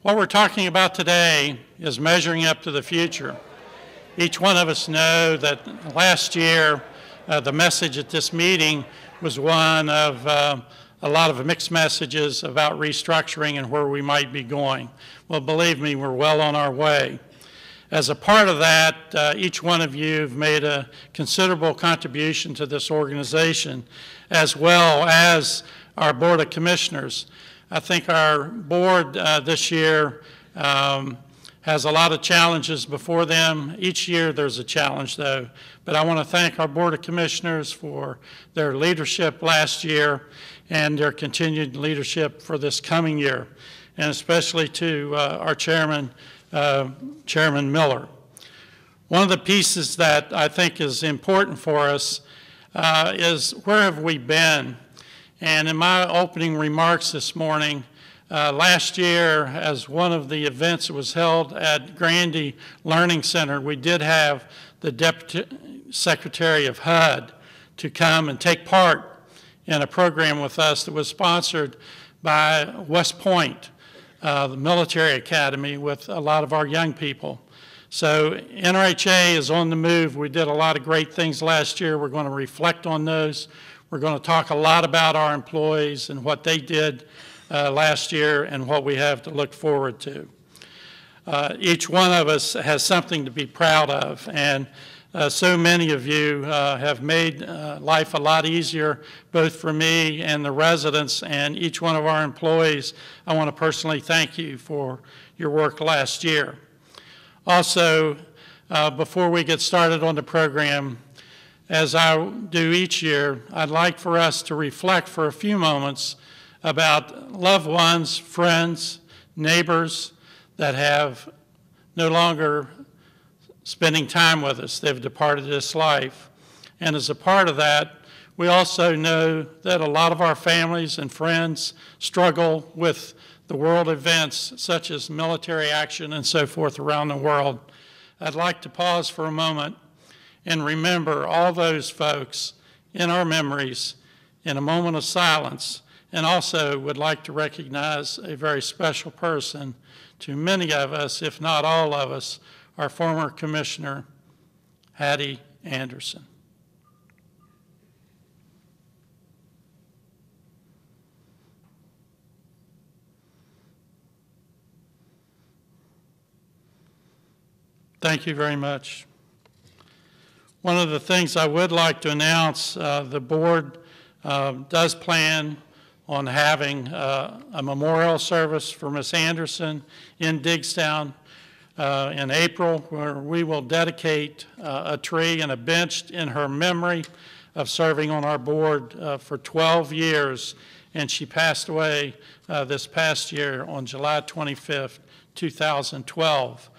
What we're talking about today is measuring up to the future. Each one of us know that last year the message at this meeting was one of a lot of mixed messages about restructuring and where we might be going. Well, believe me, we're well on our way. As a part of that, each one of you have made a considerable contribution to this organization, as well as our Board of Commissioners. I think our board this year has a lot of challenges before them. Each year there's a challenge, though. But I want to thank our Board of Commissioners for their leadership last year and their continued leadership for this coming year, and especially to our chairman, Chairman Miller. One of the pieces that I think is important for us is where have we been? And in my opening remarks this morning, last year, as one of the events that was held at Grandy Learning Center, we did have the Deputy Secretary of HUD to come and take part in a program with us that was sponsored by West Point, the military academy, with a lot of our young people. So NRHA is on the move. We did a lot of great things last year. We're going to reflect on those. We're going to talk a lot about our employees and what they did last year and what we have to look forward to. Each one of us has something to be proud of, and so many of you have made life a lot easier, both for me and the residents and each one of our employees. I want to personally thank you for your work last year. Also, before we get started on the program, as I do each year, I'd like for us to reflect for a few moments about loved ones, friends, neighbors that have no longer spending time with us. They've departed this life. And as a part of that, we also know that a lot of our families and friends struggle with the world events such as military action and so forth around the world. I'd like to pause for a moment and remember all those folks in our memories in a moment of silence, and also would like to recognize a very special person to many of us, if not all of us, our former Commissioner, Hattie Anderson. Thank you very much. One of the things I would like to announce, the board does plan on having a memorial service for Ms. Anderson in Diggstown in April, where we will dedicate a tree and a bench in her memory of serving on our board for 12 years. And she passed away this past year on July 25th, 2012.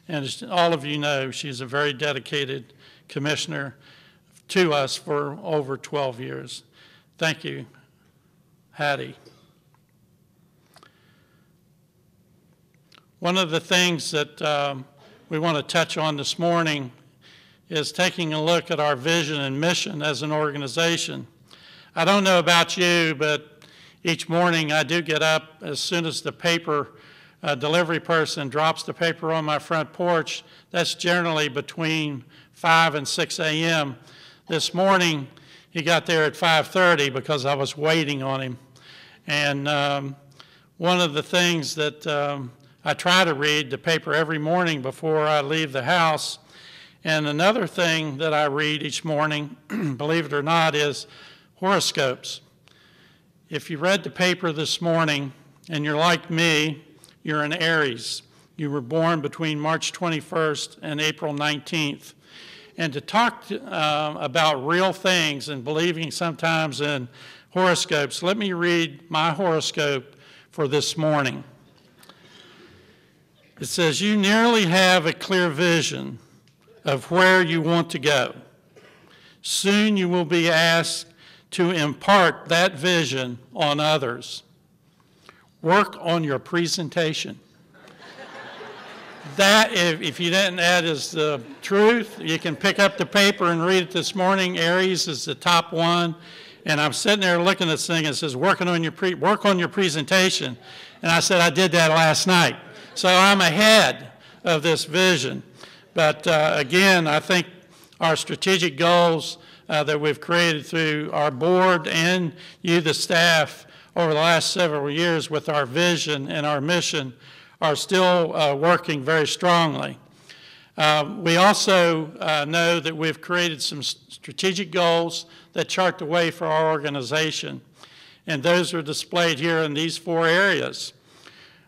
And as all of you know, she's a very dedicated commissioner to us for over 12 years. Thank you, Hattie. One of the things that we want to touch on this morning is taking a look at our vision and mission as an organization. I don't know about you, but each morning I do get up as soon as the paper delivery person drops the paper on my front porch. That's generally between 5 and 6 a.m. This morning, he got there at 5:30 because I was waiting on him. And one of the things that I try to read the paper every morning before I leave the house. And another thing that I read each morning, believe it or not, is horoscopes. If you read the paper this morning and you're like me, you're an Aries. You were born between March 21st and April 19th. And to talk about real things and believing sometimes in horoscopes, let me read my horoscope for this morning. It says, you nearly have a clear vision of where you want to go. Soon you will be asked to impart that vision on others. Work on your presentation. That, if you didn't, that is the truth. You can pick up the paper and read it this morning. Aries is the top one. And I'm sitting there looking at this thing and it says, work on your presentation. And I said, I did that last night. So I'm ahead of this vision. But again, I think our strategic goals that we've created through our board and you, the staff, over the last several years with our vision and our mission are still working very strongly. We also know that we've created some strategic goals that chart the way for our organization, and those are displayed here in these 4 areas.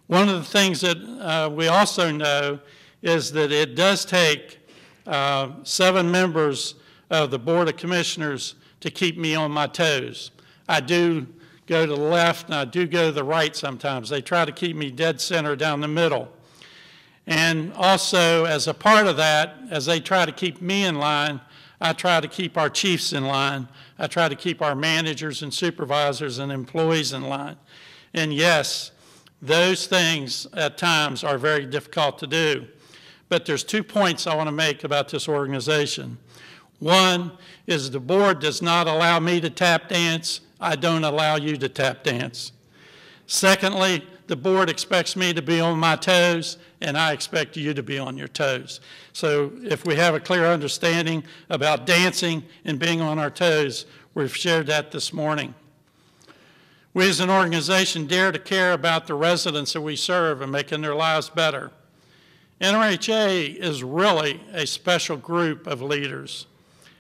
One of the things that we also know is that it does take 7 members of the Board of Commissioners to keep me on my toes. I do go to the left and I do go to the right sometimes. They try to keep me dead center down the middle. And also, as a part of that, as they try to keep me in line, I try to keep our chiefs in line. I try to keep our managers and supervisors and employees in line. And yes, those things at times are very difficult to do. But there's 2 points I want to make about this organization. One is the board does not allow me to tap dance. I don't allow you to tap dance. Secondly, the board expects me to be on my toes, and I expect you to be on your toes. So if we have a clear understanding about dancing and being on our toes, we've shared that this morning. We as an organization dare to care about the residents that we serve and making their lives better. NRHA is really a special group of leaders.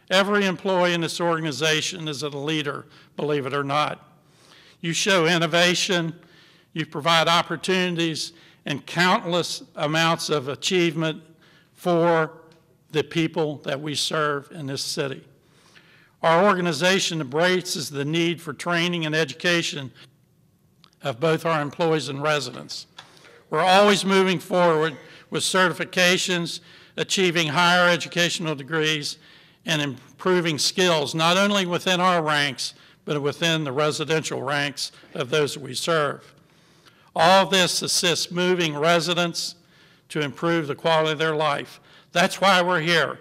Every employee in this organization is a leader, believe it or not. You show innovation, you provide opportunities and countless amounts of achievement for the people that we serve in this city. Our organization embraces the need for training and education of both our employees and residents. We're always moving forward with certifications, achieving higher educational degrees, and improving skills, not only within our ranks, but within the residential ranks of those that we serve. All this assists moving residents to improve the quality of their life. That's why we're here.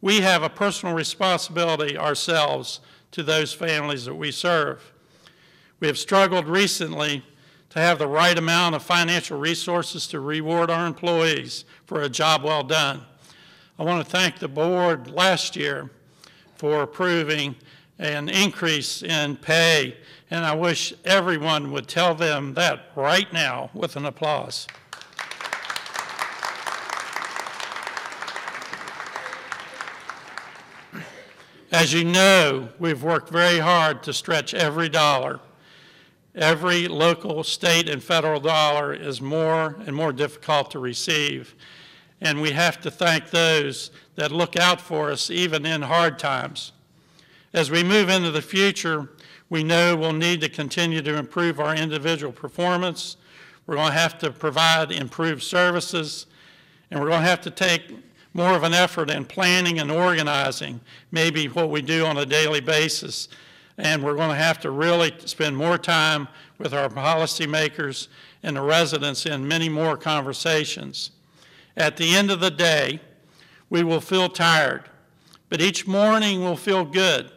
We have a personal responsibility ourselves to those families that we serve. We have struggled recently to have the right amount of financial resources to reward our employees for a job well done. I want to thank the board last year for approving an increase in pay, and I wish everyone would tell them that right now with an applause. As you know, we've worked very hard to stretch every dollar. Every local, state, and federal dollar is more and more difficult to receive, and we have to thank those that look out for us even in hard times. As we move into the future, we know we'll need to continue to improve our individual performance. We're going to have to provide improved services, and we're going to have to take more of an effort in planning and organizing, maybe what we do on a daily basis. And we're going to have to really spend more time with our policymakers and the residents in many more conversations. At the end of the day, we will feel tired, but each morning we'll feel good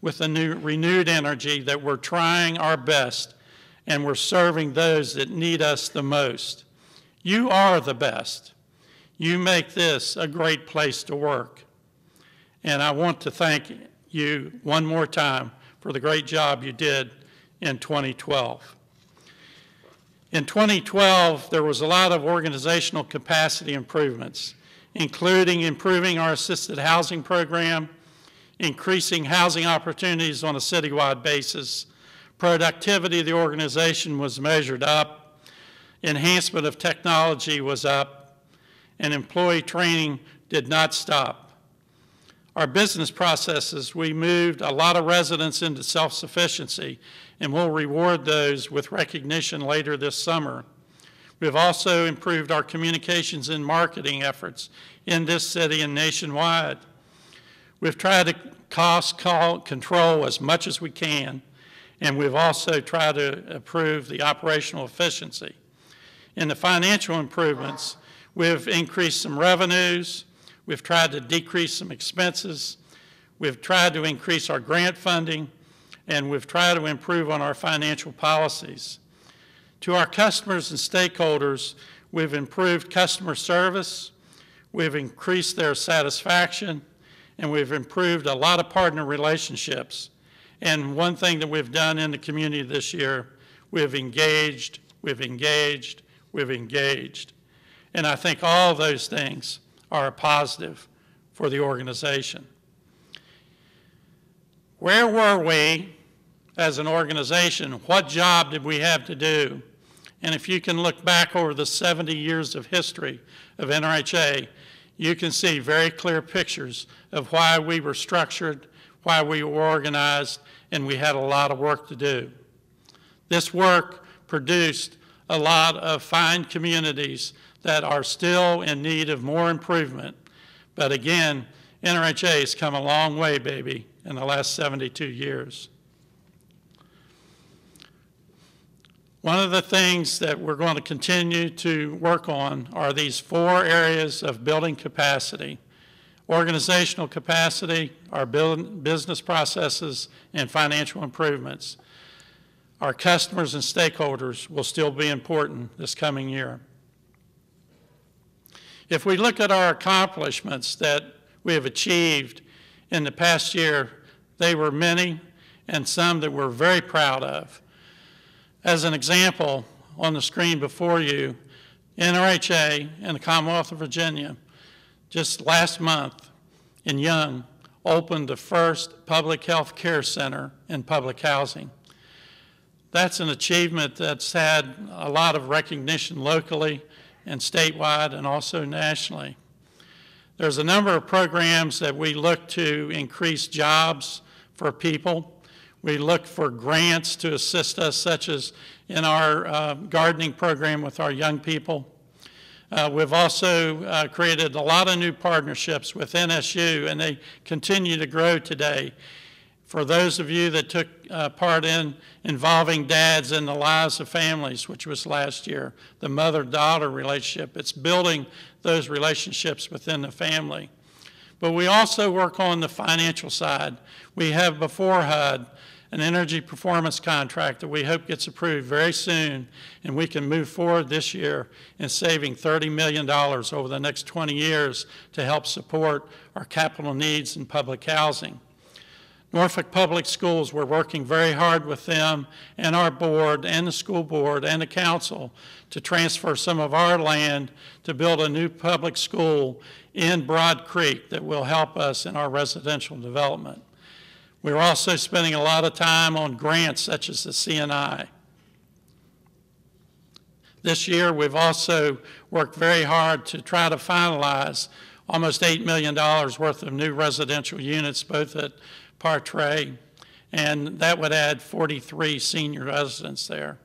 with a new renewed energy that we're trying our best and we're serving those that need us the most. You are the best. You make this a great place to work. And I want to thank you one more time for the great job you did in 2012. In 2012, there was a lot of organizational capacity improvements, including improving our assisted housing program, increasing housing opportunities on a citywide basis. Productivity of the organization was measured up, enhancement of technology was up, and employee training did not stop. Our business processes, we moved a lot of residents into self-sufficiency, and we'll reward those with recognition later this summer. We've also improved our communications and marketing efforts in this city and nationwide. We've tried to cost control as much as we can, and we've also tried to improve the operational efficiency. In the financial improvements, we've increased some revenues, we've tried to decrease some expenses, we've tried to increase our grant funding, and we've tried to improve on our financial policies. To our customers and stakeholders, We've improved customer service, we've increased their satisfaction, and we've improved a lot of partner relationships. And one thing that we've done in the community this year, we've engaged, we've engaged, we've engaged. And I think all those things are a positive for the organization. Where were we as an organization? What job did we have to do? And if you can look back over the 70 years of history of NRHA, you can see very clear pictures of why we were structured, why we were organized, and we had a lot of work to do. This work produced a lot of fine communities that are still in need of more improvement. But again, NRHA has come a long way, baby, in the last 72 years. One of the things that we're going to continue to work on are these 4 areas of building capacity: organizational capacity, our business processes, and financial improvements. Our customers and stakeholders will still be important this coming year. If we look at our accomplishments that we have achieved in the past year, they were many and some that we're very proud of. As an example, on the screen before you, NRHA and the Commonwealth of Virginia, just last month in Young, opened the first public health care center in public housing. That's an achievement that's had a lot of recognition locally and statewide and also nationally. There's a number of programs that we look to increase jobs for people. We look for grants to assist us, such as in our gardening program with our young people. We've also created a lot of new partnerships with NSU, and they continue to grow today. For those of you that took part in involving dads in the lives of families, which was last year, the mother-daughter relationship, it's building those relationships within the family. But we also work on the financial side. We have before HUD an energy performance contract that we hope gets approved very soon, and we can move forward this year in saving $30 million over the next 20 years to help support our capital needs in public housing. Norfolk Public Schools, we're working very hard with them and our board and the school board and the council to transfer some of our land to build a new public school in Broad Creek that will help us in our residential development. We're also spending a lot of time on grants such as the CNI. This year, we've also worked very hard to try to finalize almost $8 million worth of new residential units, both at Partray, and that would add 43 senior residents there.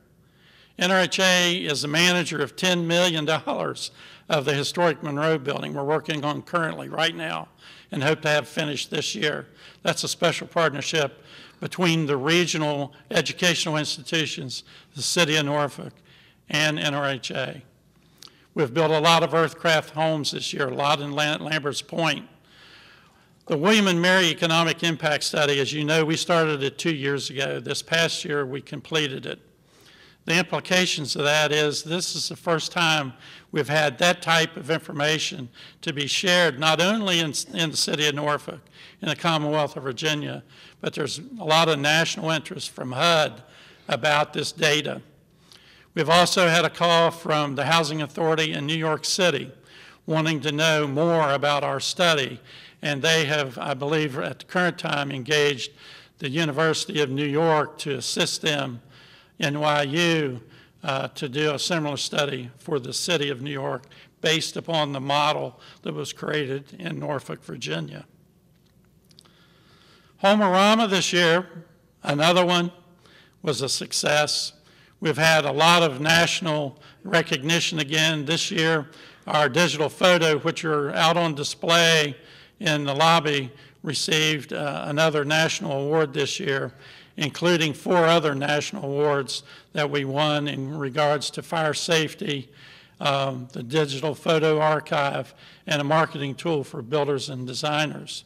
NRHA is the manager of $10 million of the historic Monroe building we're working on currently right now and hope to have finished this year. That's a special partnership between the regional educational institutions, the city of Norfolk, and NRHA. We've built a lot of earthcraft homes this year, a lot in Lambert's Point. The William and Mary Economic Impact Study, as you know, we started it 2 years ago. This past year, we completed it. The implications of that is this is the first time we've had that type of information to be shared, not only in the city of Norfolk, in the Commonwealth of Virginia, but there's a lot of national interest from HUD about this data. We've also had a call from the Housing Authority in New York City wanting to know more about our study. And they have, I believe, at the current time, engaged the University of New York to assist them, NYU, to do a similar study for the city of New York based upon the model that was created in Norfolk, Virginia. Homerama this year, another one, was a success. We've had a lot of national recognition again this year. Our digital photo, which are out on display in the lobby, received another national award this year, including 4 other national awards that we won in regards to fire safety, the digital photo archive, and a marketing tool for builders and designers.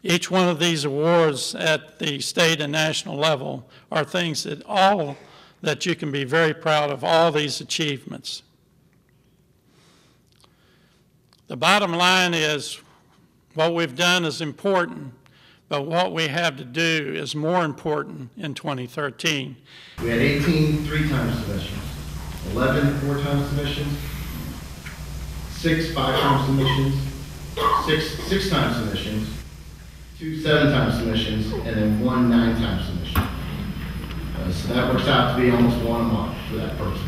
Each one of these awards at the state and national level are things that you can be very proud of, all these achievements. The bottom line is what we've done is important, but what we have to do is more important in 2013. We had 18 three-time submissions, 11 four-time submissions, 6 five-time submissions, 6 six-time submissions, 2 seven-time submissions, and then 1 nine-time submission. So that works out to be almost 1 a month for that person.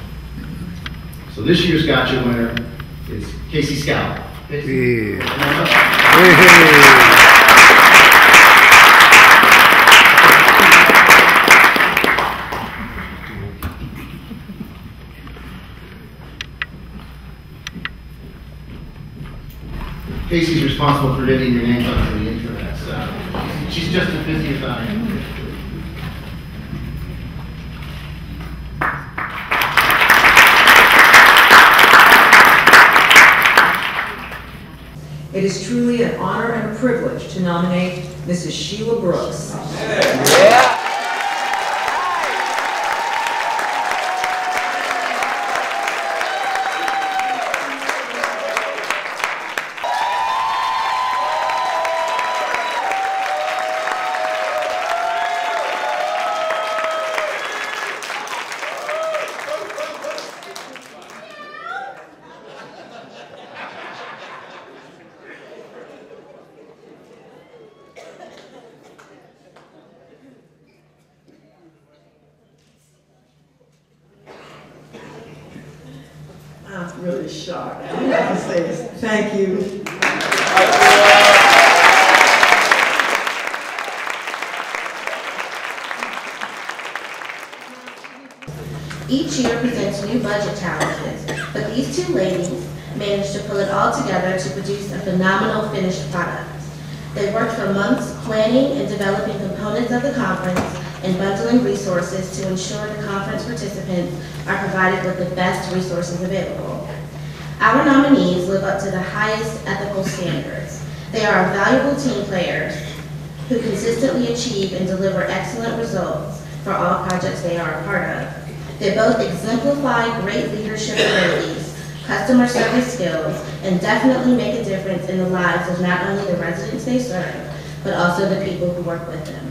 So this year's gotcha winner is Casey Scout. Casey. Casey's responsible for getting your names onto the internet, so she's just the 50th item. It is truly an honor and a privilege to nominate Mrs. Sheila Brooks. Yeah. I'm really shocked. I have to say this. Thank you. Each year presents new budget challenges, but these two ladies managed to pull it all together to produce a phenomenal finished product. They worked for months planning and developing components of the conference and bundling resources to ensure the conference participants are provided with the best resources available. Our nominees live up to the highest ethical standards. They are valuable team players who consistently achieve and deliver excellent results for all projects they are a part of. They both exemplify great leadership abilities, customer service skills, and definitely make a difference in the lives of not only the residents they serve, but also the people who work with them.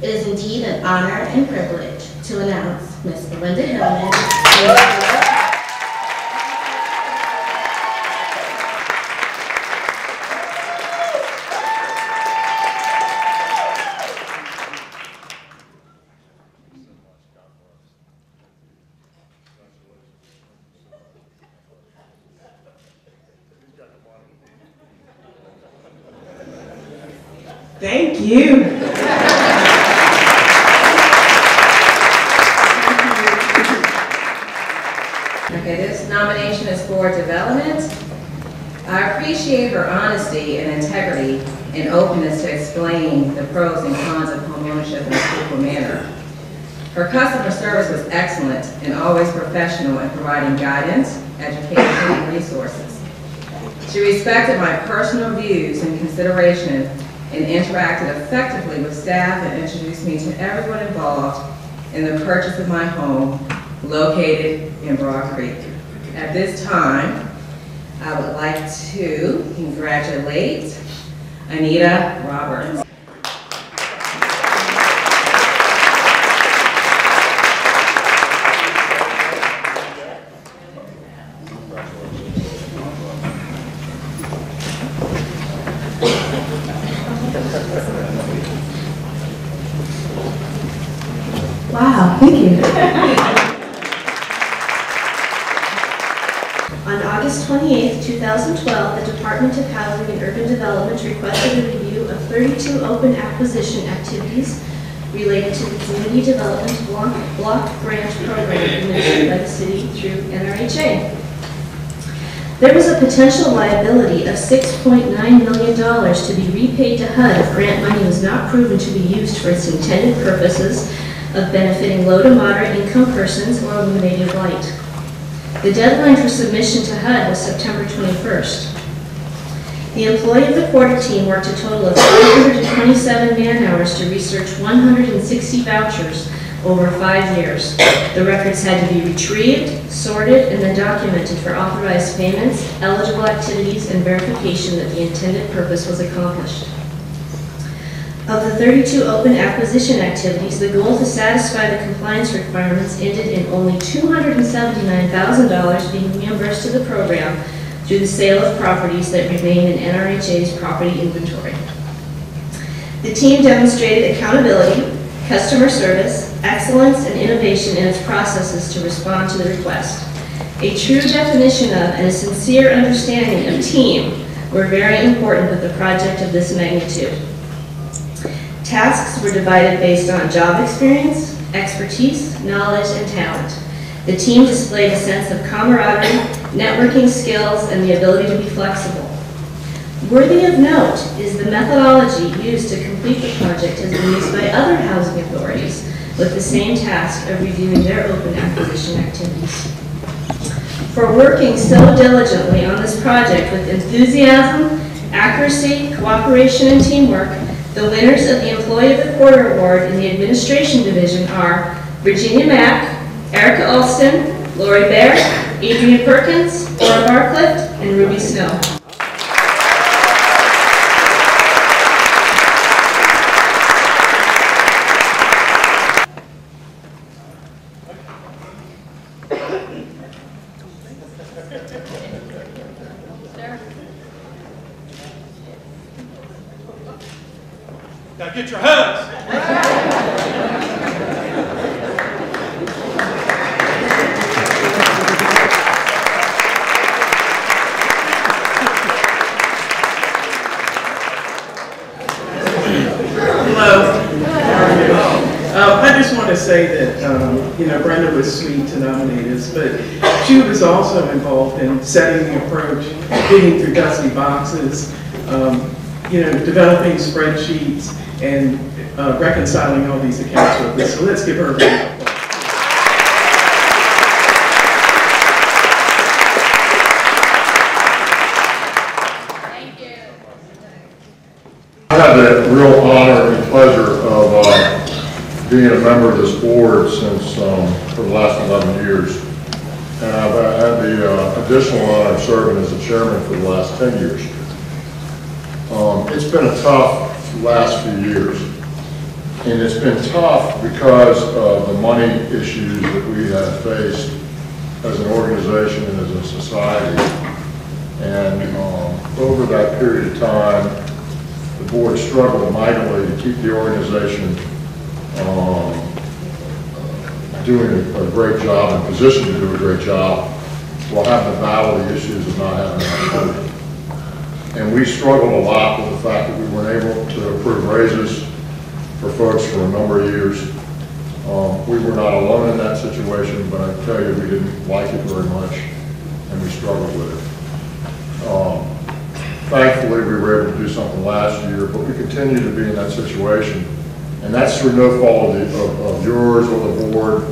It is indeed an honor and privilege to announce Ms. Belinda Hillman. Thank you. Okay, this nomination is for development. I appreciate her honesty and integrity and openness to explain the pros and cons of homeownership in a truthful manner. Her customer service was excellent and always professional in providing guidance, education, and resources. She respected my personal views and consideration and interacted effectively with staff and introduced me to everyone involved in the purchase of my home located in Broad Creek. At this time, I would like to congratulate Anita Roberts. Wow, thank you. On August 28, 2012, the Department of Housing and Urban Development requested a review of 32 open acquisition activities related to the Community Development Block Grant Program administered by the city through NRHA. There was a potential liability of $6.9 million to be repaid to HUD if grant money was not proven to be used for its intended purposes of benefiting low to moderate income persons or eliminating blight. The deadline for submission to HUD was September 21st. The employee of the quarter team worked a total of 527 man-hours to research 160 vouchers over 5 years. The records had to be retrieved, sorted, and then documented for authorized payments, eligible activities, and verification that the intended purpose was accomplished. Of the 32 open acquisition activities, the goal to satisfy the compliance requirements ended in only $279,000 being reimbursed to the program through the sale of properties that remain in NRHA's property inventory. The team demonstrated accountability, customer service, excellence, and innovation in its processes to respond to the request. A true definition of and a sincere understanding of team were very important with a project of this magnitude. Tasks were divided based on job experience, expertise, knowledge, and talent. The team displayed a sense of camaraderie, networking skills, and the ability to be flexible. Worthy of note is the methodology used to complete the project has been used by other housing authorities with the same task of reviewing their open acquisition activities. For working so diligently on this project with enthusiasm, accuracy, cooperation, and teamwork, the winners of the Employee of the Quarter Award in the Administration Division are Virginia Mack, Erica Alston, Lori Bear, Adrian Perkins, Laura Barclift, and Ruby Snow. Now get your hands. Hello. I just want to say that, Brenda was sweet to nominate us, but she was also involved in setting the approach, digging through dusty boxes, developing spreadsheets, and reconciling all these accounts with us. So let's give her a round of applause. Thank you. I have the real honor and pleasure of being a member of this board since for the last 11 years. And I've had the additional honor of serving as the chairman for the last 10 years. It's been a tough last few years. And it's been tough because of the money issues that we have faced as an organization and as a society. And over that period of time, the board struggled mightily to keep the organization doing a great job and positioned to do a great job while having to battle the issues of not having enough money. And we struggled a lot with the fact that we weren't able to approve raises for folks for a number of years. We were not alone in that situation, but I tell you, we didn't like it very much, and we struggled with it. Thankfully, we were able to do something last year, but we continue to be in that situation. And that's through no fault of yours or the board.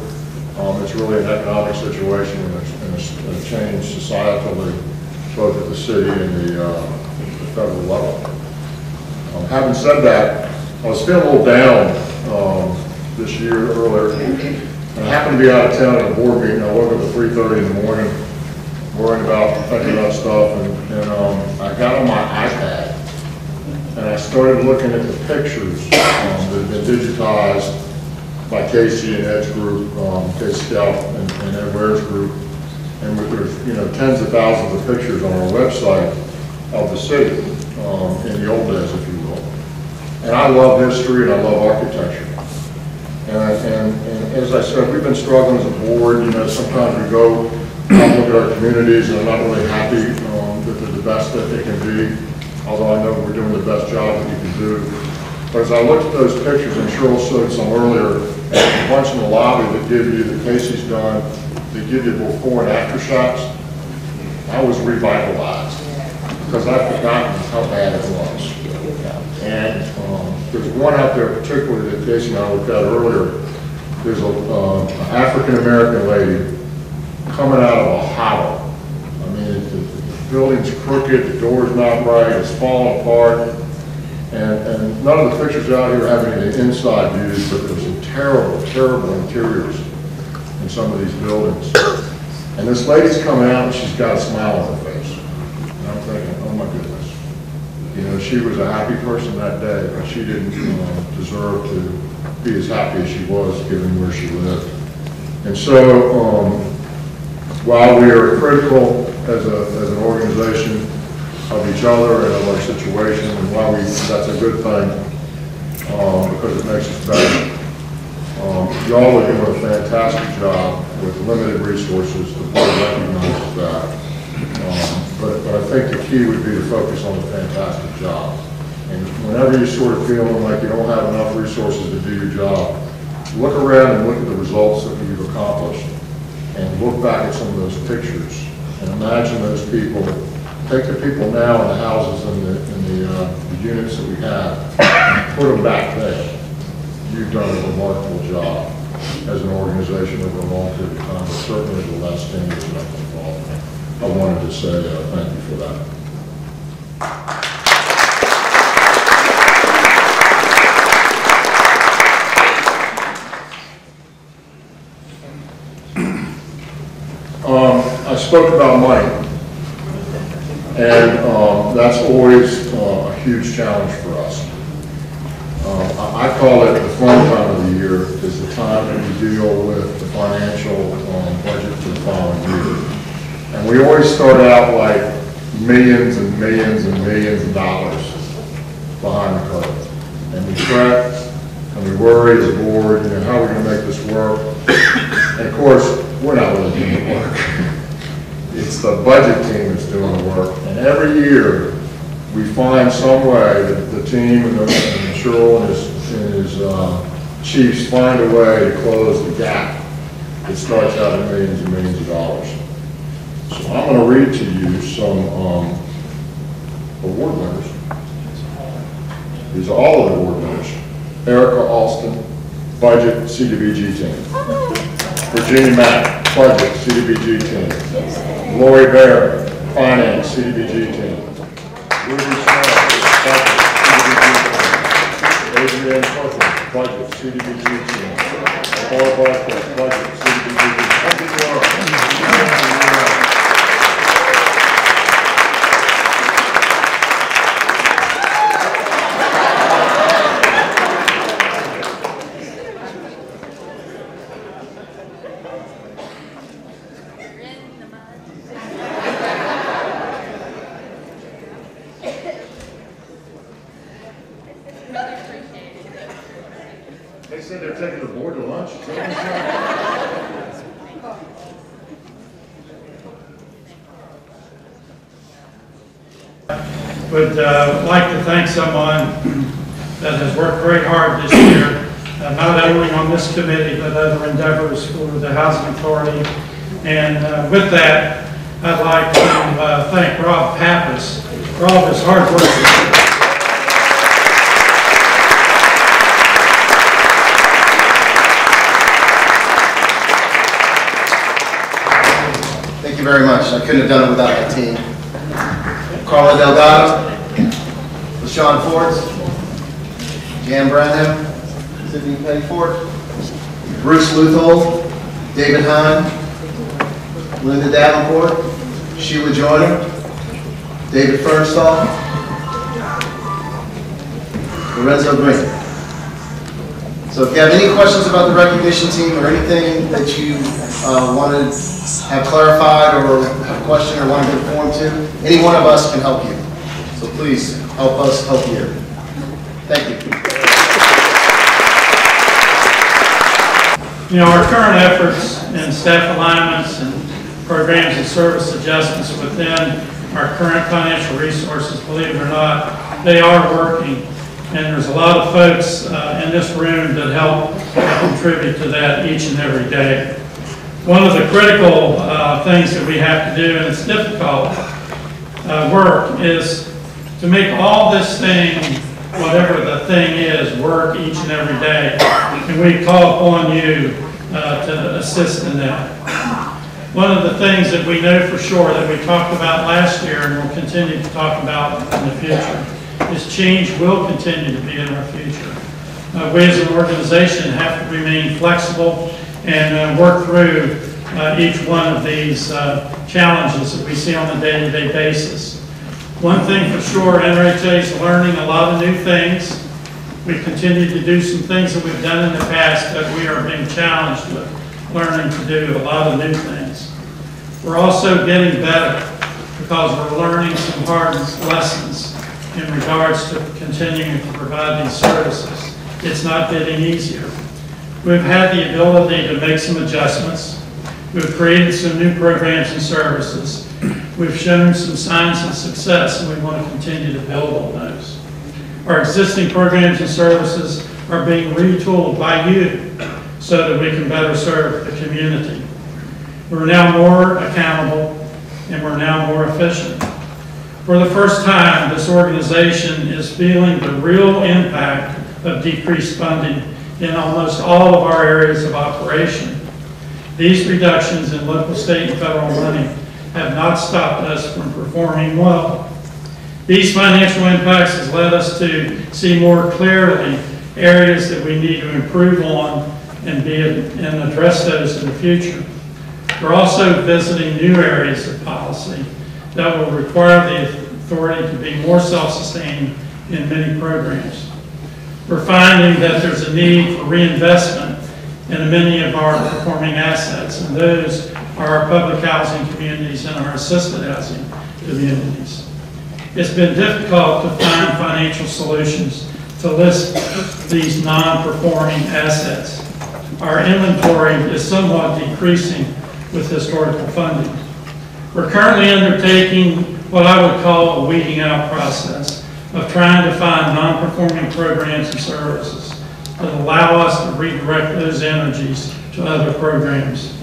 It's really an economic situation and a change societally, both at the city and the federal level. Having said that, I was feeling a little down this year earlier, and I happened to be out of town at a board meeting. I woke up at 3:30 in the morning, worrying about thinking about stuff, and I got on my iPad, and I started looking at the pictures that had been digitized by Casey and Ed's group, Casey Scout and Ed Ware's group, and there's tens of thousands of pictures on our website of the city in the old days, if you will. And I love history and I love architecture. And as I said, we've been struggling as a board. Sometimes we go look at our communities and I'm not really happy that they're the best that they can be, although I know we're doing the best job that we can do. But as I looked at those pictures, and Cheryl showed some earlier, and a bunch in the lobby that Casey's done, that give you before and after shots, I was revitalized because I've forgotten how bad it was. And there's one out there particularly that Casey and I looked at earlier. There's an African-American lady coming out of a hollow. I mean, the building's crooked, the door's not right, it's falling apart. And none of the pictures out here have any of the inside views, but there's some terrible, terrible interiors in some of these buildings. And this lady's coming out and she's got a smile on her face. And I'm thinking, oh my goodness. You know, she was a happy person that day, but she didn't deserve to be as happy as she was given where she lived. And so, while we are critical as an organization of each other and of our situation, and while that's a good thing, because it makes us better, y'all are doing a fantastic job with limited resources. The board recognizes that. But I think the key would be to focus on the fantastic job. And whenever you're sort of feeling like you don't have enough resources to do your job, look around and look at the results that you've accomplished and look back at some of those pictures and imagine those people. Take the people now in the houses and the units that we have and put them back there. You've done a remarkable job as an organization over a long period of time, but certainly over the last 10 years that I've been involved. I wanted to say thank you for that. I spoke about money, and that's always a huge challenge for us. I call it the fun time of the year, is the time that we deal with the financial budget for the following year. And we always start out like millions and millions and millions of dollars behind the curve. And we fret and we worry as a board, you know, how are we going to make this work? And of course, we're not really doing the work. It's the budget team that's doing the work. And every year, we find some way that the team and Cheryl and his chiefs find a way to close the gap that starts out at millions and millions of dollars. So I'm going to read to you some award winners. These are all of the award winners. Erica Alston, Budget CDBG Team. Virginia Mack, Budget CDBG Team. Lori Bear, Finance CDBG Team. Ruby Smith, Budget CDBG Team. Adrienne Perfect, Budget CDBG Team. Paul Barclay, Budget CDBG Team. Thank you, Laura. They said they're taking the board to lunch. Would like to thank someone that has worked very hard this year, not only on this committee, but other endeavors for the Housing Authority. And with that, I'd like to thank Rob Pappas for all of his hard work. Thank you very much. I couldn't have done it without that team. Carla Delgado, LaShawn Fords, Jan Branham, Sydney Pettyford, Bruce Luthold, David Hahn, Linda Davenport, Sheila Joyner, David Fernstall, Lorenzo Green. So if you have any questions about the recognition team or anything that you want to have clarified or have a question or want to conform to, any one of us can help you. So please help us help you. Thank you. You know, our current efforts in staff alignments and programs and service adjustments within our current financial resources, believe it or not, they are working. And there's a lot of folks in this room that help contribute to that each and every day. One of the critical things that we have to do, and it's difficult work, is to make all this thing, whatever the thing is, work each and every day. And we call upon you to assist in that. One of the things that we know for sure that we talked about last year and will continue to talk about in the future This change will continue to be in our future. We as an organization have to remain flexible and work through each one of these challenges that we see on a day-to-day basis. One thing for sure, NRHA is learning a lot of new things. We continue to do some things that we've done in the past, but we are being challenged with learning to do a lot of new things. We're also getting better because we're learning some hard lessons in regards to continuing to provide these services. It's not getting easier. We've had the ability to make some adjustments. We've created some new programs and services. We've shown some signs of success, and we want to continue to build on those. Our existing programs and services are being retooled by you so that we can better serve the community. We're now more accountable, and we're now more efficient. For the first time, this organization is feeling the real impact of decreased funding in almost all of our areas of operation. These reductions in local, state, and federal money have not stopped us from performing well. These financial impacts has led us to see more clearly areas that we need to improve on and address those in the future. We're also visiting new areas of policy that will require the authority to be more self-sustaining in many programs. We're finding that there's a need for reinvestment in many of our performing assets, and those are our public housing communities and our assisted housing communities. It's been difficult to find financial solutions to list these non-performing assets. Our inventory is somewhat decreasing with historical funding. We're currently undertaking what I would call a weeding out process of trying to find non-performing programs and services that allow us to redirect those energies to other programs.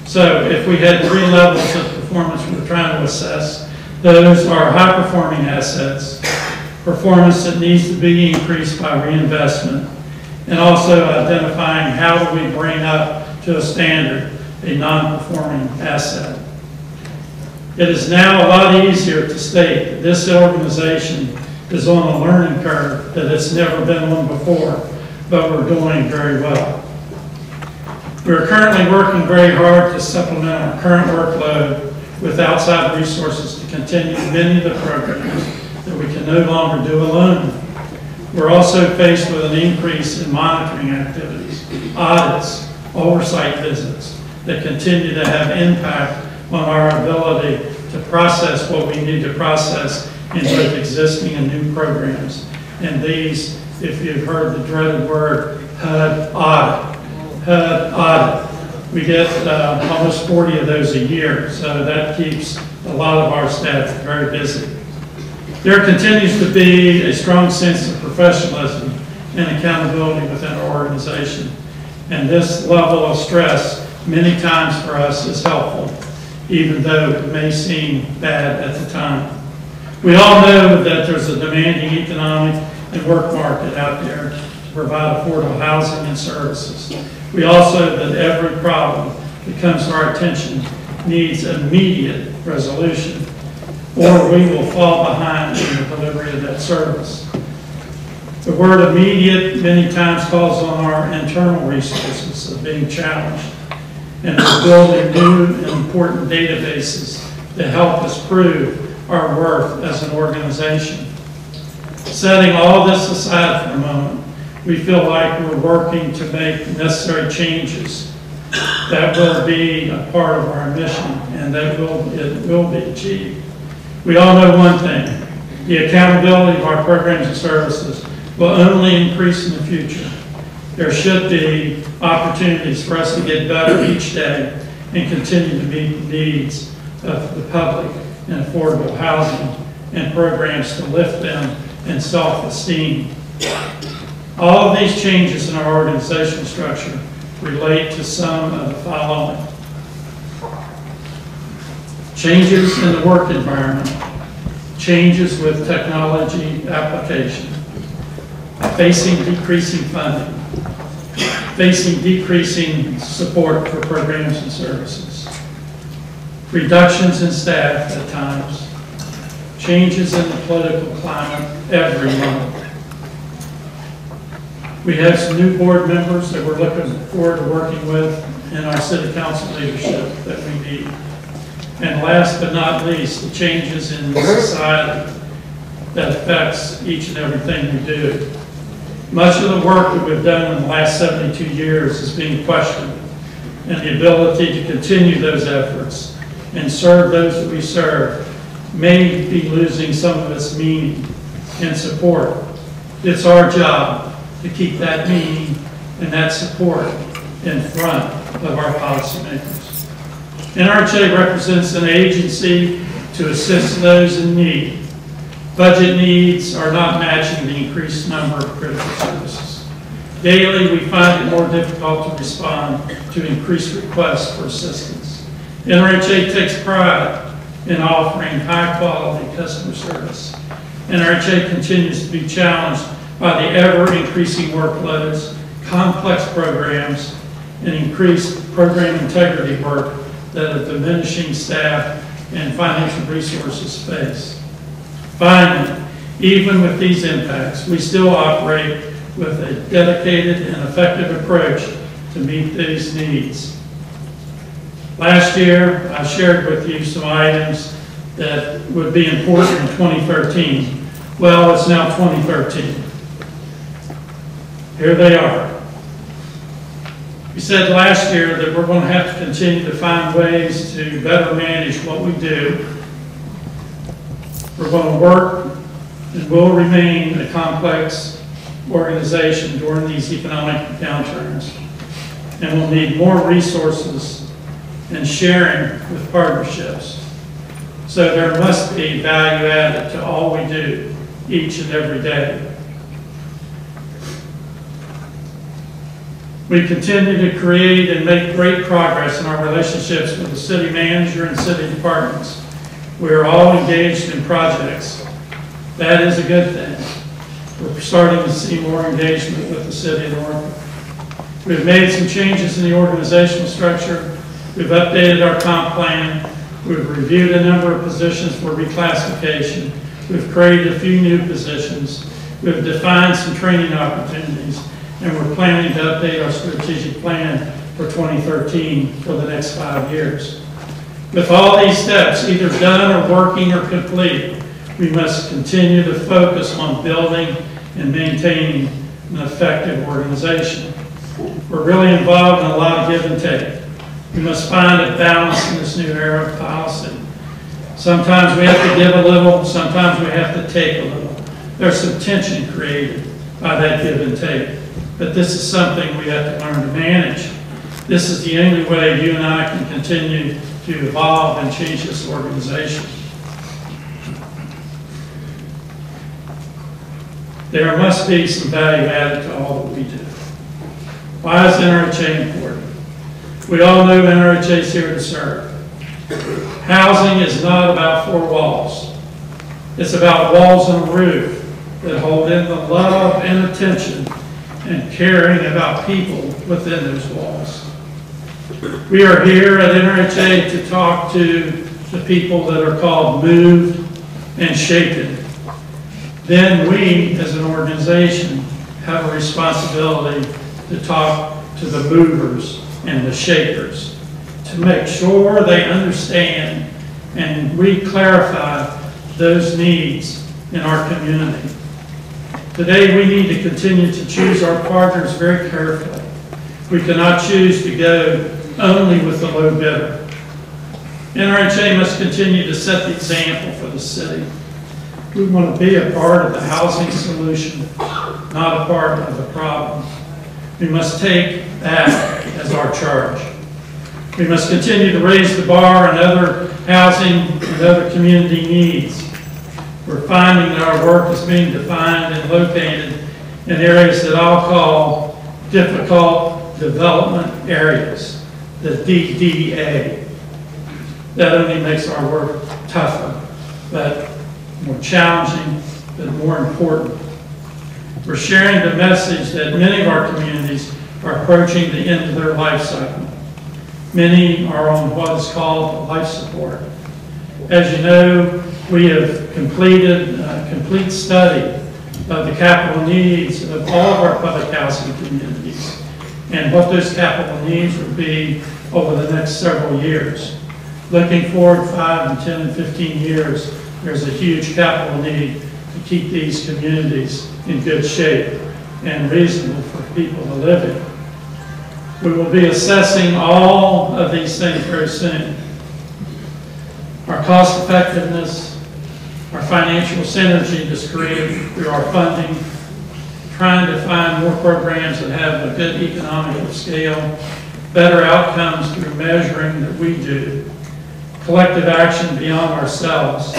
So if we had 3 levels of performance we're trying to assess, those are high-performing assets, performance that needs to be increased by reinvestment, and also identifying how do we bring up to a standard a non-performing asset. It is now a lot easier to state that this organization is on a learning curve that it's never been on before, but we're doing very well. We're currently working very hard to supplement our current workload with outside resources to continue many of the programs that we can no longer do alone. We're also faced with an increase in monitoring activities, audits, oversight visits that continue to have impact on our ability to process what we need to process in both existing and new programs. And these, if you've heard the dreaded word, HUD audit. We get almost 40 of those a year, so that keeps a lot of our staff very busy. There continues to be a strong sense of professionalism and accountability within our organization, and this level of stress many times for us is helpful, even though it may seem bad at the time. We all know that there's a demanding economic and work market out there to provide affordable housing and services. We also know that every problem that comes to our attention needs immediate resolution, or we will fall behind in the delivery of that service. The word immediate many times calls on our internal resources of being challenged, and we're building new and important databases to help us prove our worth as an organization. Setting all this aside for a moment, we feel like we're working to make necessary changes that will be a part of our mission and that it will be achieved. We all know one thing: the accountability of our programs and services will only increase in the future. There should be opportunities for us to get better each day and continue to meet the needs of the public and affordable housing and programs to lift them and self-esteem. All of these changes in our organizational structure relate to some of the following. Changes in the work environment, changes with technology application, facing decreasing funding, facing decreasing support for programs and services, reductions in staff at times, changes in the political climate every month. We have some new board members that we're looking forward to working with in our city council leadership that we need. And last but not least, the changes in society that affects each and everything we do. Much of the work that we've done in the last 72 years is being questioned, and the ability to continue those efforts and serve those that we serve may be losing some of its meaning and support. It's our job to keep that meaning and that support in front of our policymakers. NRHA represents an agency to assist those in need. Budget needs are not matching the increased number of critical services. Daily, we find it more difficult to respond to increased requests for assistance. NRHA takes pride in offering high-quality customer service. NRHA continues to be challenged by the ever-increasing workloads, complex programs, and increased program integrity work that a diminishing staff and financial resources face. Finally, even with these impacts, we still operate with a dedicated and effective approach to meet these needs. Last year, I shared with you some items that would be important in 2013. Well, it's now 2013. Here they are. We said last year that we're going to have to continue to find ways to better manage what we do. We're going to work and will remain a complex organization during these economic downturns. And we'll need more resources and sharing with partnerships. So there must be value added to all we do each and every day. We continue to create and make great progress in our relationships with the city manager and city departments. We are all engaged in projects. That is a good thing. We're starting to see more engagement with the city of Norfolk. We've made some changes in the organizational structure. We've updated our comp plan. We've reviewed a number of positions for reclassification. We've created a few new positions. We've defined some training opportunities. And we're planning to update our strategic plan for 2013 for the next 5 years. With all these steps either done or working or complete, we must continue to focus on building and maintaining an effective organization. We're really involved in a lot of give and take. We must find a balance in this new era of policy. Sometimes we have to give a little, sometimes we have to take a little. There's some tension created by that give and take. But this is something we have to learn to manage. This is the only way you and I can continue to evolve and change this organization. There must be some value added to all that we do. Why is NRHA important? We all know NRHA is here to serve. Housing is not about 4 walls. It's about walls and a roof that hold in the love and attention and caring about people within those walls. We are here at NRHA to talk to the people that are called moved and shaken. Then we, as an organization, have a responsibility to talk to the movers and the shakers to make sure they understand and we clarify those needs in our community. Today, we need to continue to choose our partners very carefully. We cannot choose to go only with the low bidder. NRHA must continue to set the example for the city. We want to be a part of the housing solution, not a part of the problem. We must take that as our charge. We must continue to raise the bar on other housing and other community needs. We're finding that our work is being defined and located in areas that I'll call difficult development areas, the DDA. That only makes our work tougher, but more challenging, but more important. We're sharing the message that many of our communities are approaching the end of their life cycle. Many are on what is called life support. As you know, we have completed a complete study of the capital needs of all of our public housing communities and what those capital needs will be over the next several years. Looking forward 5 and 10 and 15 years, there's a huge capital need to keep these communities in good shape and reasonable for people to live in. We will be assessing all of these things very soon. Our cost effectiveness, our financial synergy that's created through our funding, trying to find more programs that have a good economic scale, better outcomes through measuring that we do, collective action beyond ourselves,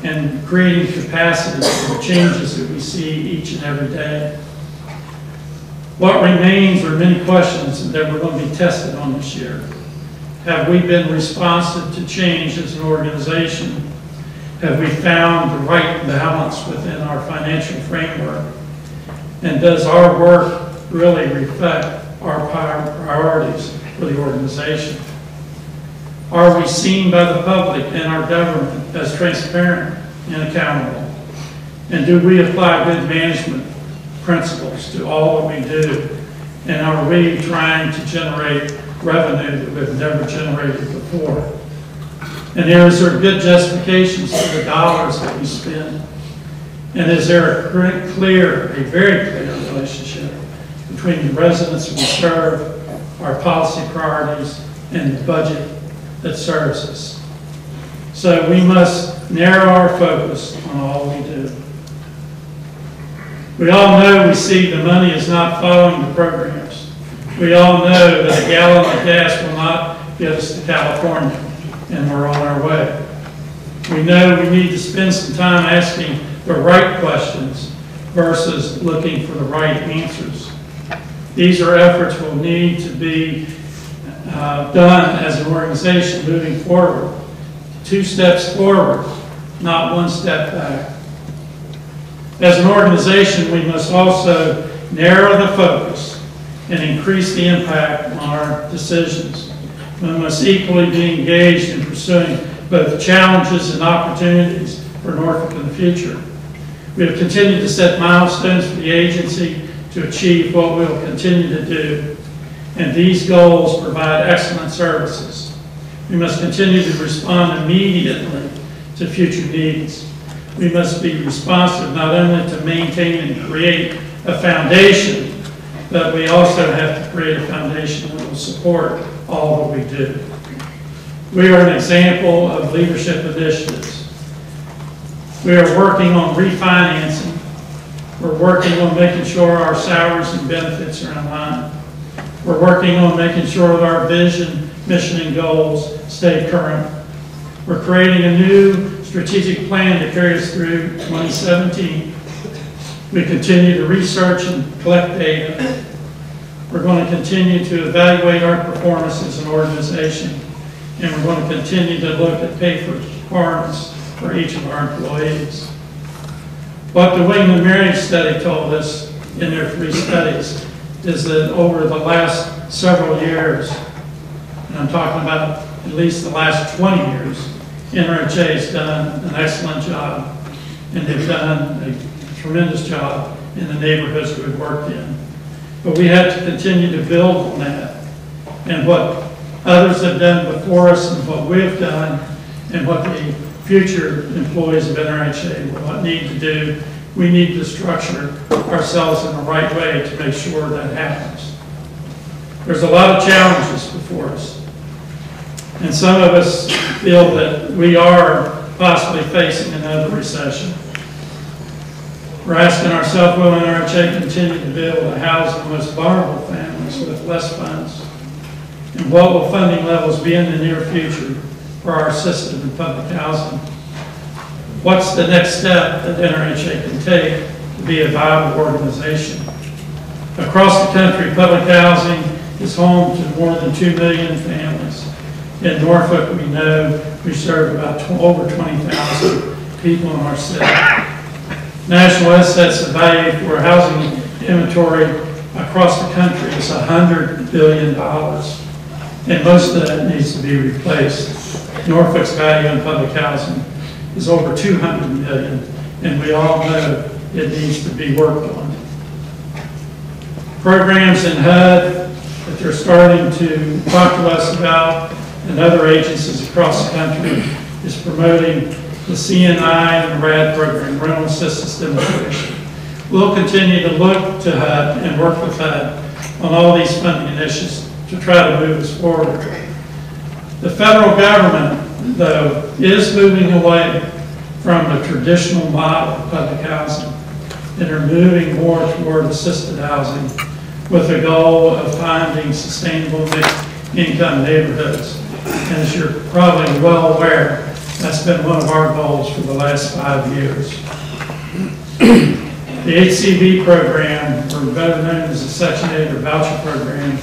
and creating capacity for the changes that we see each and every day. What remains are many questions that we're going to be tested on this year. Have we been responsive to change as an organization? Have we found the right balance within our financial framework? And does our work really reflect our priorities for the organization? Are we seen by the public and our government as transparent and accountable? And do we apply good management principles to all that we do? And are we trying to generate revenue that we've never generated before? And is there good justifications for the dollars that we spend? And is there a very clear relationship between the residents we serve, our policy priorities, and the budget that serves us? So we must narrow our focus on all we do. We all know we see the money is not following the programs. We all know that a gallon of gas will not get us to California, and we're on our way. We know we need to spend some time asking the right questions versus looking for the right answers. These are efforts we'll need to be done as an organization moving forward. 2 steps forward, not 1 step back. As an organization, we must also narrow the focus and increase the impact on our decisions. We must equally be engaged in pursuing both challenges and opportunities for Norfolk in the future. We have continued to set milestones for the agency to achieve what we will continue to do, and these goals provide excellent services. We must continue to respond immediately to future needs. We must be responsive not only to maintain and create a foundation, but we also have to create a foundation that will support all that we do. We are an example of leadership initiatives. We are working on refinancing. We're working on making sure our salaries and benefits are in line. We're working on making sure that our vision, mission, and goals stay current. We're creating a new strategic plan to carry us through 2017. We continue to research and collect data. We're going to continue to evaluate our performance as an organization, and we're going to continue to look at pay for performance for each of our employees. What the William & Mary study told us in their 3 studies is that over the last several years, and I'm talking about at least the last 20 years, NRHA has done an excellent job, and they've done a tremendous job in the neighborhoods we've worked in. But we have to continue to build on that, and what others have done before us and what we've done and what the future employees of NRHA will need to do. We need to structure ourselves in the right way to make sure that happens. There's a lot of challenges before us, and some of us feel that we are possibly facing another recession. We're asking ourselves, will NRHA continue to be able to house the most vulnerable families with less funds? And what will funding levels be in the near future for our system in public housing? What's the next step that NRHA can take to be a viable organization? Across the country, public housing is home to more than 2 million families. In Norfolk, we know we serve about over 20,000 people in our city. National assets of value for housing inventory across the country is $100 billion, and most of that needs to be replaced. Norfolk's value in public housing is over $200 million, and we all know it needs to be worked on. Programs in HUD that they're starting to talk to us about, and other agencies across the country, is promoting the CNI and the RAD program, Rental Assistance Demonstration. We'll continue to look to HUD and work with HUD on all these funding initiatives to try to move us forward. The federal government, though, is moving away from the traditional model of public housing and are moving more toward assisted housing with the goal of finding sustainable mixed-income neighborhoods. And as you're probably well aware, that's been one of our goals for the last 5 years. The HCV program, or better known as the Section 8 or voucher program,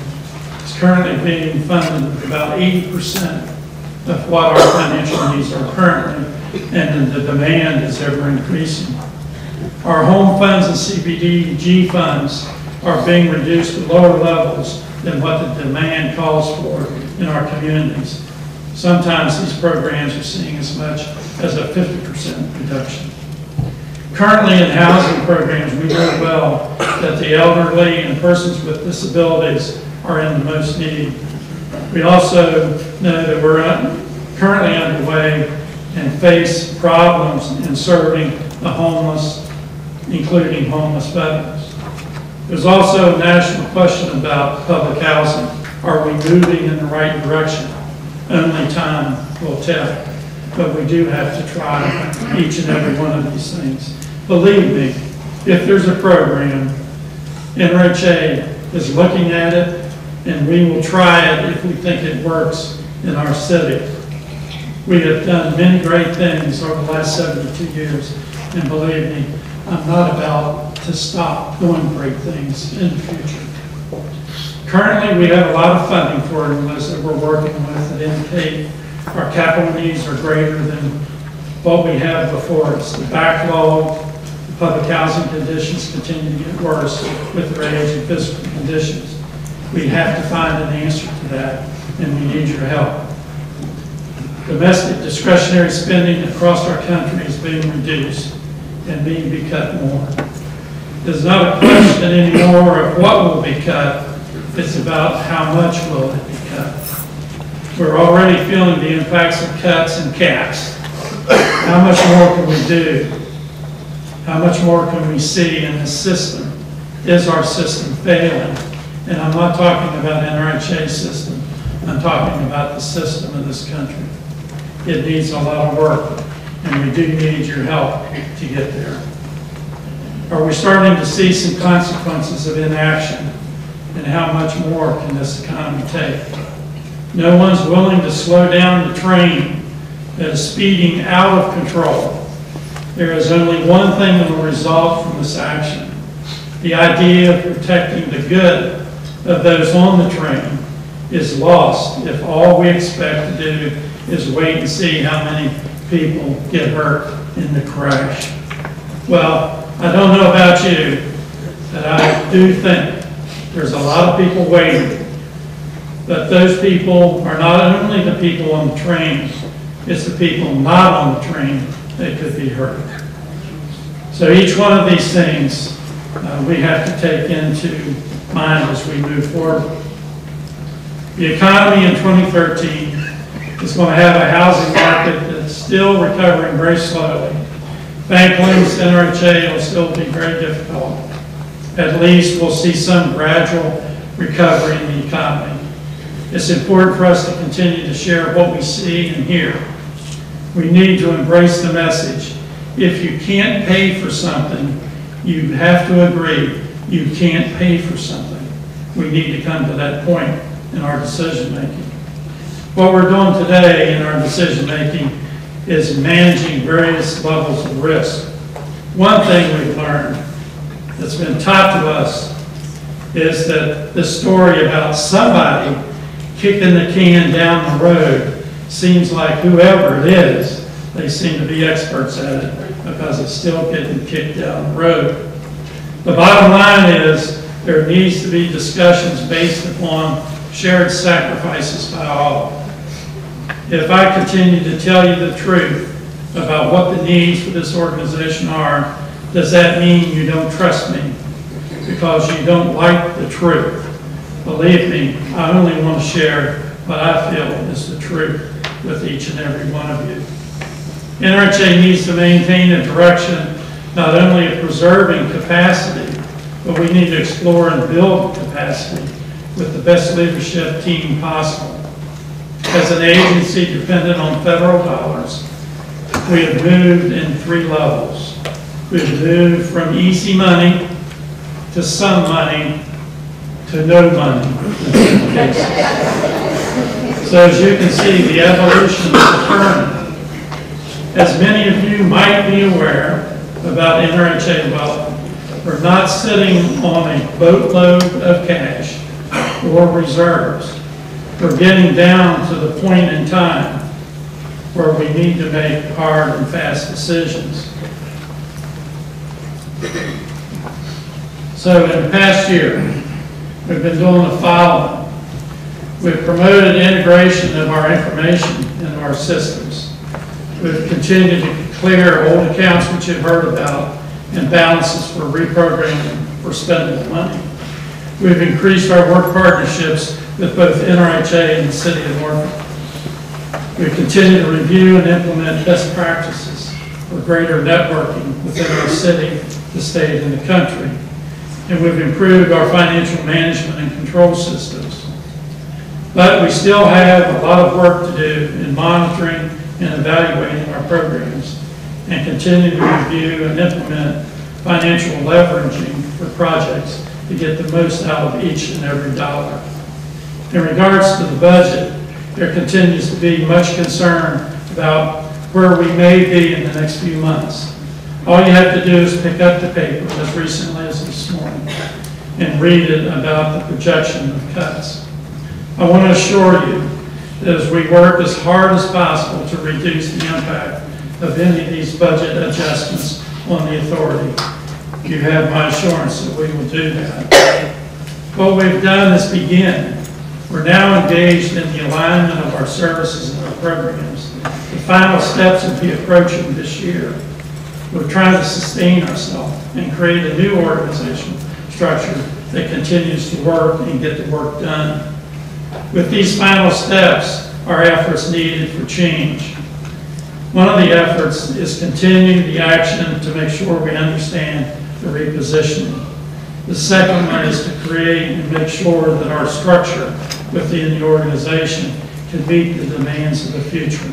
is currently being funded with about 80% of what our financial needs are currently, and the demand is ever increasing. Our home funds and CBDG funds are being reduced to lower levels than what the demand calls for in our communities. Sometimes these programs are seeing as much as a 50% reduction. Currently in housing programs, we know well that the elderly and persons with disabilities are in the most need. We also know that we're currently underway and face problems in serving the homeless, including homeless veterans. There's also a national question about public housing. Are we moving in the right direction? Only time will tell. But we do have to try each and every one of these things. Believe me, if there's a program, NRHA is looking at it, and we will try it if we think it works in our city. We have done many great things over the last 72 years, and believe me, I'm not about to stop doing great things in the future. Currently, we have a lot of funding formulas that we're working with that indicate our capital needs are greater than what we have before us. The backlog, the public housing conditions continue to get worse with their age and physical conditions. We have to find an answer to that, and we need your help. Domestic discretionary spending across our country is being reduced and being be cut more. There's not a question anymore of what will be cut. It's about how much will it be cut. We're already feeling the impacts of cuts and caps. How much more can we do? How much more can we see in this system? Is our system failing? And I'm not talking about NRHA system. I'm talking about the system of this country. It needs a lot of work, and we do need your help to get there. Are we starting to see some consequences of inaction, and how much more can this economy take? No one's willing to slow down the train that is speeding out of control. There is only one thing that will result from this action. The idea of protecting the good of those on the train is lost if all we expect to do is wait and see how many people get hurt in the crash. Well, I don't know about you, but I do think there's a lot of people waiting. But those people are not only the people on the train, it's the people not on the train that could be hurt. So each one of these things we have to take into mind as we move forward. The economy in 2013 is going to have a housing market that's still recovering very slowly. Bank loans to NRHA will still be very difficult. At least we'll see some gradual recovery in the economy. It's important for us to continue to share what we see and hear. We need to embrace the message. If you can't pay for something, you have to agree you can't pay for something. We need to come to that point in our decision making. What we're doing today in our decision making is managing various levels of risk. One thing we've learned that's been taught to us is that the story about somebody kicking the can down the road seems like whoever it is, they seem to be experts at it because it's still getting kicked down the road. The bottom line is there needs to be discussions based upon shared sacrifices by all. If I continue to tell you the truth about what the needs for this organization are, does that mean you don't trust me because you don't like the truth? Believe me, I only want to share what I feel is the truth with each and every one of you. NRHA needs to maintain a direction not only of preserving capacity, but we need to explore and build capacity with the best leadership team possible. As an agency dependent on federal dollars, we have moved in 3 levels. We've moved from easy money to some money to no money. So as you can see, the evolution is occurring. As many of you might be aware about NRHA Development, we're not sitting on a boatload of cash or reserves. We're getting down to the point in time where we need to make hard and fast decisions. So in the past year, we've been doing the following. We've promoted integration of our information into our systems. We've continued to clear old accounts which you've heard about and balances for reprogramming for spendable money. We've increased our work partnerships with both NRHA and the City of Norfolk. We continue to review and implement best practices for greater networking within our city, the state, and the country. And we've improved our financial management and control systems. But we still have a lot of work to do in monitoring and evaluating our programs and continue to review and implement financial leveraging for projects to get the most out of each and every dollar. In regards to the budget, there continues to be much concern about where we may be in the next few months. All you have to do is pick up the paper as recently as this morning and read it about the projection of cuts. I want to assure you that as we work as hard as possible to reduce the impact of any of these budget adjustments on the authority, you have my assurance that we will do that. What we've done is begin. We're now engaged in the alignment of our services and our programs. The final steps will be approaching this year. We're trying to sustain ourselves and create a new organizational structure that continues to work and get the work done. With these final steps, our efforts needed for change. One of the efforts is continue the action to make sure we understand the repositioning. The second one is to create and make sure that our structure within the organization can meet the demands of the future.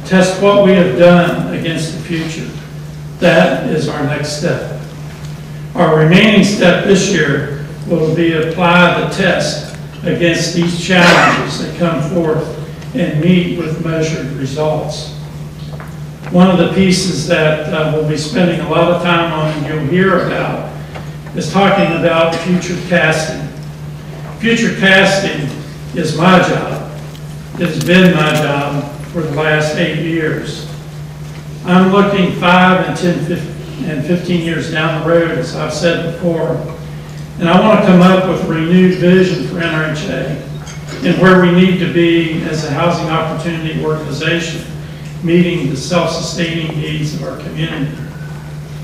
Test what we have done against the future. That is our next step. Our remaining step this year will be apply the test against these challenges that come forth and meet with measured results. One of the pieces that we'll be spending a lot of time on and you'll hear about is talking about future casting. Future casting is my job. It's been my job for the last 8 years. I'm looking 5 and 10 and 15 years down the road, as I've said before, and I want to come up with a renewed vision for NRHA and where we need to be as a housing opportunity organization, meeting the self-sustaining needs of our community.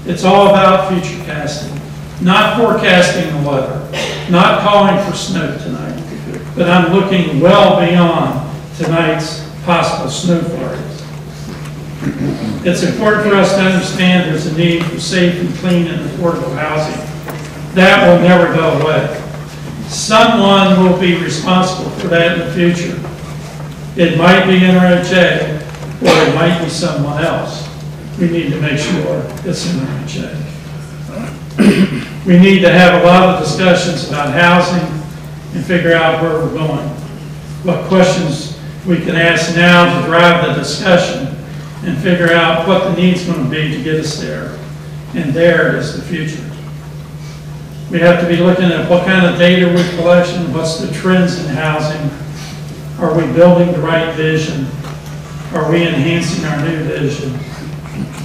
It's all about future casting, not forecasting the weather, not calling for snow tonight, but I'm looking well beyond tonight's possible snow flurries. It's important for us to understand there's a need for safe and clean and affordable housing. That will never go away. Someone will be responsible for that in the future. It might be NRHA, or it might be someone else. We need to make sure it's NRHA. We need to have a lot of discussions about housing and figure out where we're going. What questions we can ask now to drive the discussion and figure out what the need's going to be to get us there. And there is the future. We have to be looking at what kind of data we're collecting, what's the trends in housing, are we building the right vision, are we enhancing our new vision,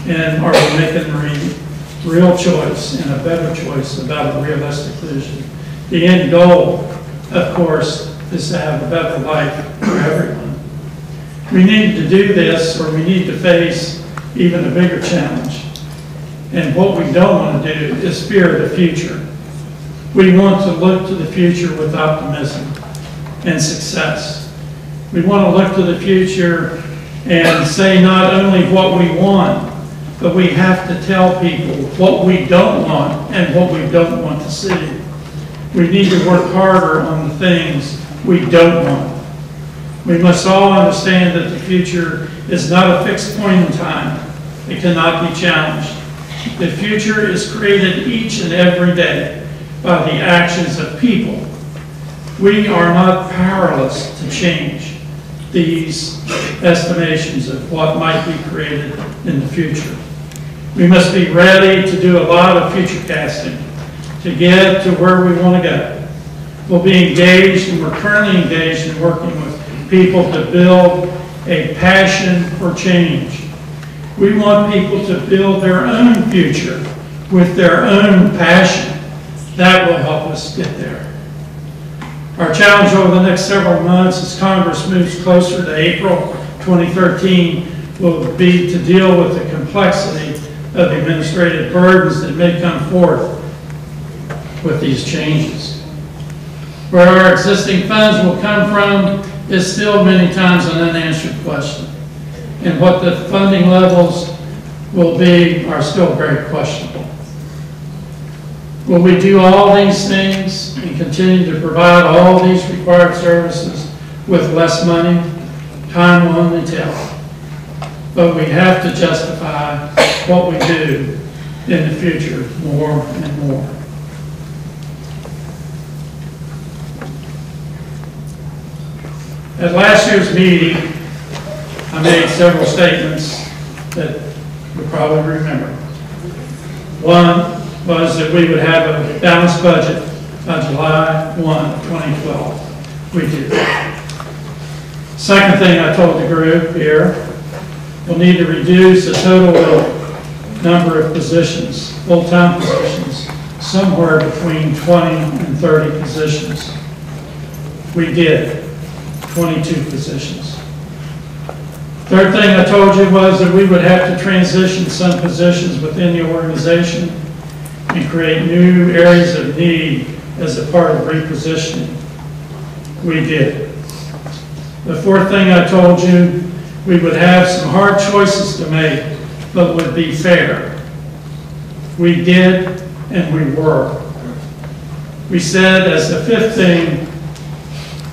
and are we making a real choice and a better choice about a realistic vision. The end goal, of course, is to have a better life for everyone. We need to do this, or we need to face even a bigger challenge. And what we don't want to do is fear the future. We want to look to the future with optimism and success. We want to look to the future and say not only what we want, but we have to tell people what we don't want and what we don't want to see. We need to work harder on the things we don't want. We must all understand that the future is not a fixed point in time. It cannot be challenged. The future is created each and every day by the actions of people. We are not powerless to change these estimations of what might be created in the future. We must be ready to do a lot of future casting to get to where we want to go. We'll be engaged, and we're currently engaged in working with people to build a passion for change. We want people to build their own future with their own passion. That will help us get there. Our challenge over the next several months as Congress moves closer to April 2013 will be to deal with the complexity of the administrative burdens that may come forth with these changes. Where our existing funds will come from is still many times an unanswered question. And what the funding levels will be are still very questionable. Will we do all these things and continue to provide all these required services with less money? Time will only tell. But we have to justify what we do in the future more and more. At last year's meeting, I made several statements that you probably remember. One was that we would have a balanced budget by July 1, 2012. We did. Second thing I told the group here, we'll need to reduce the total number of positions, full-time positions, somewhere between 20 and 30 positions. We did, 22 positions. Third thing I told you was that we would have to transition some positions within the organization and create new areas of need as a part of repositioning. We did. The fourth thing I told you, we would have some hard choices to make, but would be fair. We did, and we were. We said as the fifth thing,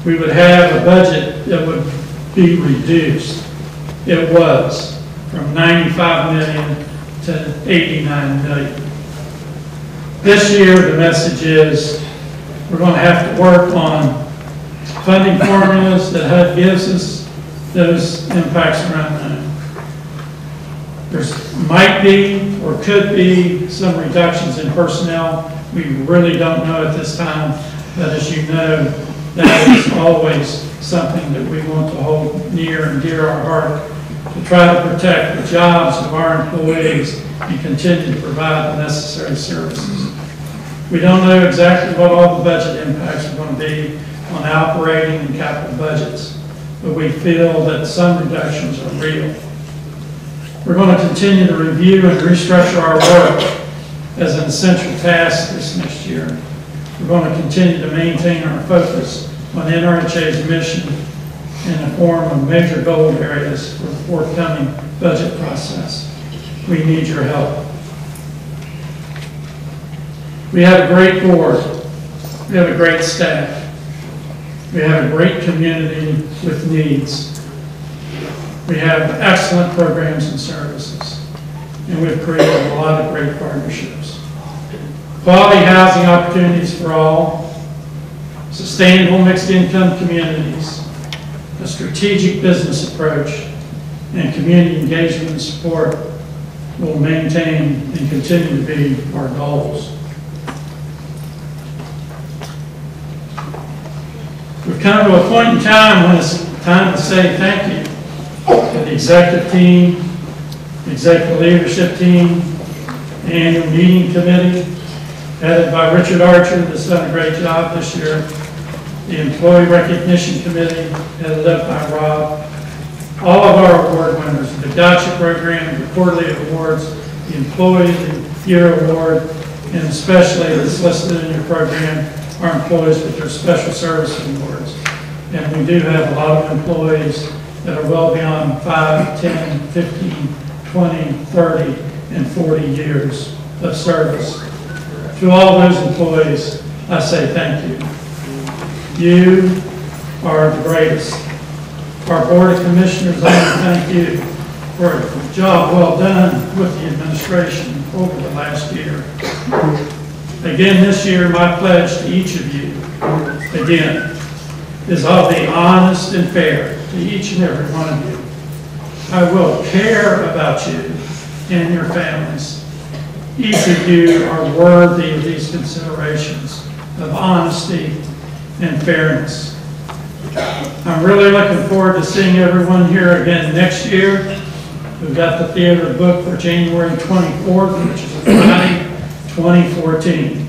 we would have a budget that would be reduced. It was from 95 million to 89 million. This year, the message is we're going to have to work on funding formulas that HUD gives us. Those impacts are unknown. There might be or could be some reductions in personnel. We really don't know at this time, but as you know, that is always something that we want to hold near and dear our heart, to try to protect the jobs of our employees and continue to provide the necessary services. We don't know exactly what all the budget impacts are going to be on operating and capital budgets, but we feel that some reductions are real. We're going to continue to review and restructure our work as an essential task this next year. We're going to continue to maintain our focus on NRHA's mission in the form of major goal areas for the forthcoming budget process. We need your help. We have a great board. We have a great staff. We have a great community with needs. We have excellent programs and services. And we've created a lot of great partnerships. Quality housing opportunities for all, sustainable mixed income communities, a strategic business approach, and community engagement and support will maintain and continue to be our goals. We've come to a point in time when it's time to say thank you to the executive team, the executive leadership team, the annual meeting committee, headed by Richard Archer, that's done a great job this year, the employee recognition committee, headed up by Rob, all of our award winners, the gotcha program, the quarterly awards, the Employee of the Year Award, and especially that's listed in your program, our employees with their special service awards. And we do have a lot of employees that are well beyond 5, 10, 15, 20, 30, and 40 years of service. To all those employees, I say thank you. You are the greatest. Our Board of Commissioners, I want to thank you for a job well done with the administration over the last year. Again, this year, my pledge to each of you, again, is I'll be honest and fair to each and every one of you. I will care about you and your families. Each of you are worthy of these considerations of honesty and fairness. I'm really looking forward to seeing everyone here again next year. We've got the theater booked for January 24th, which is a Friday, 2014.